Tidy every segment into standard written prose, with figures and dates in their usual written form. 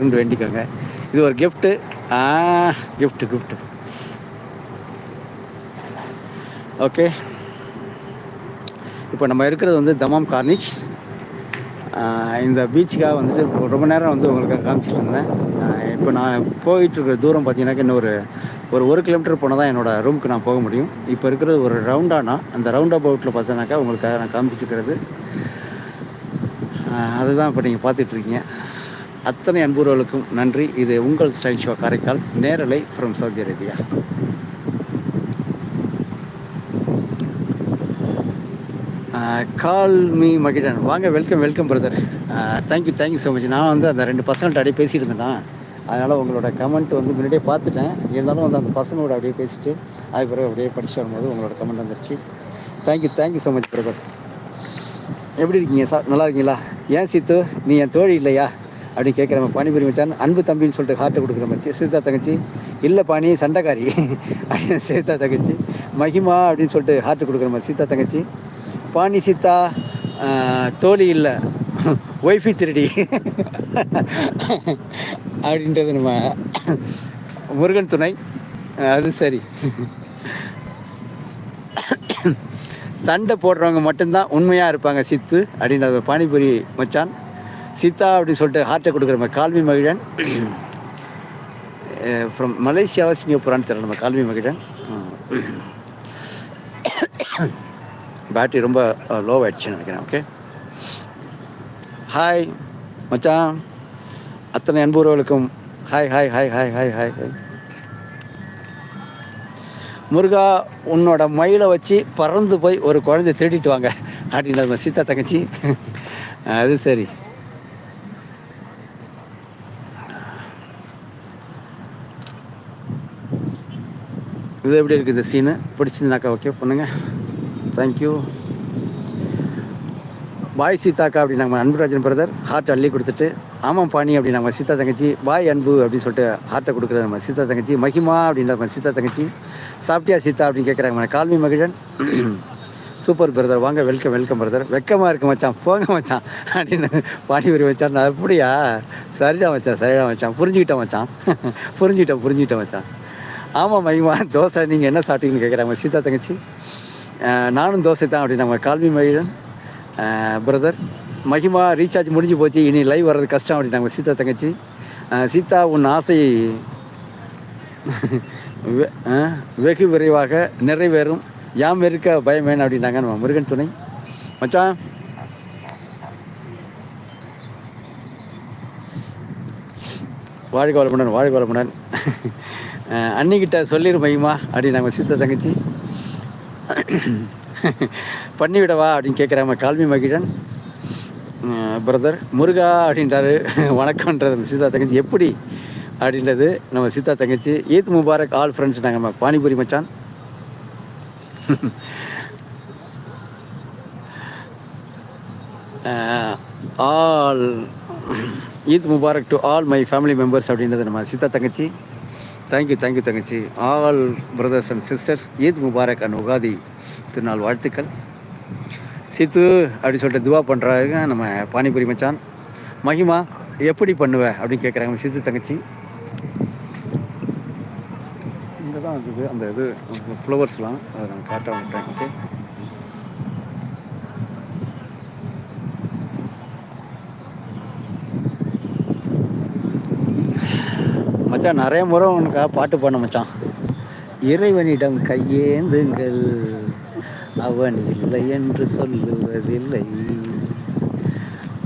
வேண்டிக்கோங்க. இது ஒரு கிஃப்ட்டு. ஆ கிஃப்ட்டு. ஓகே. இப்போ நம்ம இருக்கிறது வந்து தமாம் கார்னிஷ். இந்த பீச்சுக்காக வந்துட்டு ரொம்ப நேரம் வந்து உங்களுக்கு காமிச்சிட்டு இருந்தேன். இப்போ நான் போயிட்டுருக்க தூரம் பார்த்தீங்கன்னாக்கா இன்னும் ஒரு கிலோமீட்டர் போனால் தான் என்னோடய ரூமுக்கு நான் போக முடியும். இப்போ இருக்கிறது ஒரு ரவுண்டானா, அந்த ரவுண்ட் அபவுட்டில் பார்த்தோன்னாக்கா உங்களுக்காக நான் காமிச்சிட்டு இருக்கிறது அதுதான் இப்போ நீங்கள் பார்த்துட்ருக்கீங்க. அத்தனை அன்புறவர்களுக்கும் நன்றி. இது உங்கள் ஸ்டைல் ஷோ காரைக்கால், நேரலை from Saudi Arabia. Call me Magizhan வாங்க. Welcome brother. Thank you so much. நான் வந்து அந்த 2 பசங்கள்ட்ட அப்படியே பேசிகிட்டு இருந்தேன்னா, அதனால் உங்களோட கமெண்ட் வந்து முன்னாடியே பார்த்துட்டேன். இருந்தாலும் வந்து அந்த பசங்களோட அப்படியே பேசிட்டு அதுக்கு பிறகு அப்படியே படிச்சுட்டு வரும்போது உங்களோட கமெண்ட் வந்துருச்சு. Thank you so much brother. எப்படி இருக்கீங்க சார்? நல்லா இருக்கீங்களா? ஏன் சீத்து நீ என் தோழி இல்லையா அப்படின்னு கேட்குற பானிபுரி மச்சான். அன்பு தம்பின்னு சொல்லிட்டு ஹார்ட்டை கொடுக்குற மச்சி சீதா தங்கச்சி. இல்லை பாணி சண்டைக்காரி அப்படின்னு சீதா தங்கச்சி. மகிமா அப்படின்னு சொல்லிட்டு ஹார்ட்டு கொடுக்குற மாதிரி சீதா தங்கச்சி. பாணி சீதா தோழி இல்லை ஒய்ஃபி திருடி அப்படின்றது நம்ம முருகன் துணை. அது சரி. சண்டை போடுறவங்க மட்டும்தான் உண்மையாக இருப்பாங்க சித்து அப்படின்றது பானிபுரி மச்சான். சீதா அப்படின்னு சொல்லிட்டு ஹார்ட்டை கொடுக்குற மாதிரி கால்வி மகிழன் ஃப்ரம் மலேசியாவை சிங்கப்பூரான்னு தெரியல நம்ம கால்வி மகிழன். பேட்டரி ரொம்ப லோவாகிடுச்சுன்னு நினைக்கிறேன். ஓகே. ஹாய் மச்சான். அத்தனை அன்புறவர்களுக்கும் ஹாய். முருகா உன்னோட மயிலை வச்சு பறந்து போய் ஒரு குழந்தைய திருடிட்டு வாங்க அப்படின்றது சீதா தங்கச்சி. அது சரி. இது எப்படி இருக்குது சீனு? பிடிச்சிருந்தாக்கா ஓகே பண்ணுங்க. தேங்க்யூ. பாய் சீதாக்கா அப்படி நம்ம அன்புராஜன் பிரதர் ஹார்ட் அள்ளி கொடுத்துட்டு. ஆமாம் பாணி அப்படி நம்ம சீதா தங்கச்சி. பாய் அன்பு அப்படின்னு சொல்லிட்டு ஹார்ட்டை கொடுக்குறது நம்ம சீதா தங்கச்சி. மகிமா அப்படின்ற நம்ம சீதா தங்கச்சி. சாப்பிட்டியா சீதா அப்படின்னு கேட்குறாங்க கால்வி மகிழன். சூப்பர் பிரதர் வாங்க. Welcome brother. வெக்கமாக இருக்கு மச்சான் போங்க மச்சான் அப்படின்னு பானிபுரி மச்சான். நான் அப்படியா? சரிடா மச்சான் புரிஞ்சுக்கிட்டேன் மச்சான். ஆமாம் மகிமா தோசை. நீங்கள் என்ன சாப்பிட்டீங்கன்னு கேட்குறாங்க சீதா தங்கச்சி. நானும் தோசை தான் அப்படி நம்ம கால்வி மகிழன் பிரதர். மகிமா ரீசார்ஜ் முடிஞ்சு போச்சு, இனி லைவ் வர்றது கஷ்டம் அப்படின்னாங்க சீதா தங்கச்சி. சீதா உன் ஆசை வெகு விரைவாக நிறைவேறும், யாம் இருக்க பயமேன் அப்படின்னாங்க நம்ம முருகன் துணை. மச்சான் வாழ்க வளமுடன். அன்னிக்கிட்ட சொல்லிடு மகிமா அப்படின்னாங்க சீதா தங்கச்சி. பண்ணிவிடவா அப்படின்னு கேட்குறாங்க கால்வி மகிழன் பிரதர். முருகா அப்படின்றாரு வணக்கம்ன்றது சீதா தங்கச்சி. எப்படி அப்படின்றது நம்ம சீதா தங்கச்சி. ஈத் முபாரக் ஆல் ஃப்ரெண்ட்ஸ் நாங்கள் நம்ம பானிபுரி மச்சான். All Eid Mubarak to all my family members அப்படின்றது நம்ம சீதா தங்கச்சி. தேங்க்யூ தங்கச்சி. All brothers and sisters Eid Mubarak and Ugadi திருநாள் வாழ்த்துக்கள். சீத்து அப்படி சொல்லிட்டு துவா பண்ணுறாங்க நம்ம பானிபுரி மச்சான். மகிமா எப்படி பண்ணுவேன் அப்படின்னு கேட்குறாங்க சீத்து தங்கச்சி. இங்கே தான் இருக்குது அந்த இது ஃப்ளவர்ஸ்லாம், அதை நான் காட்ட விட்டேன். ஓகே. மச்சான் நிறைய முறை உனக்காக பாட்டு பாட மச்சான். இறைவனிடம் கையேந்துங்கள், அவன் இல்லை என்று சொல்லுவதில்லை,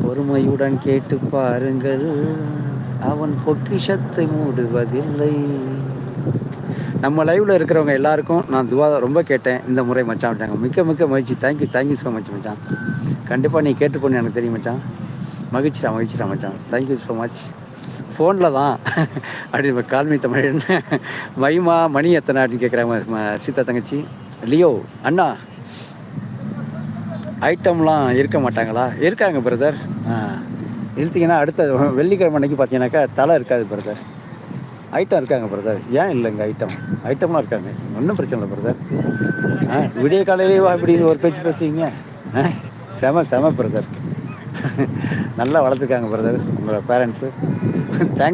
பொறுமையுடன் கேட்டு பாருங்கள், அவன் பொக்கிஷத்தை மூடுவதில்லை. நம்ம லைவில் இருக்கிறவங்க எல்லாருக்கும் நான் துவா ரொம்ப கேட்டேன் இந்த முறை மச்சான் விட்டாங்க. மிக்க மகிழ்ச்சி. தேங்க்யூ ஸோ மச் மச்சான். கண்டிப்பாக நீ கேட்டுப்போன்னு எனக்கு தெரியும் மச்சான். மகிழ்ச்சிடா மச்சான். Thank you so much. ஃபோனில் தான் அப்படி கால்மி தமிழன். மகிமா மணி எத்தனை அப்படின்னு கேட்குறாங்க சீதா தங்கச்சி. லியோ அண்ணா ஐட்டம்லாம் இருக்க மாட்டாங்களா? இருக்காங்க பிரதர். இழுத்திங்கன்னா அடுத்த வெள்ளிக்கிழமை அன்னைக்கு பார்த்தீங்கன்னாக்கா தலை இருக்காது பிரதர். ஐட்டம் இருக்காங்க பிரதர். ஏன் இல்லைங்க ஐட்டம்லாம் இருக்காங்க, ஒன்றும் பிரச்சனை இல்லை பிரதர். விடிய காலையிலேயே இப்படி ஒரு பேச்சு பேசுவீங்க. செம பிரதர். நல்லா வளர்த்துருக்காங்க பிரதர் உங்களோட பேரண்ட்ஸு. தேங்க்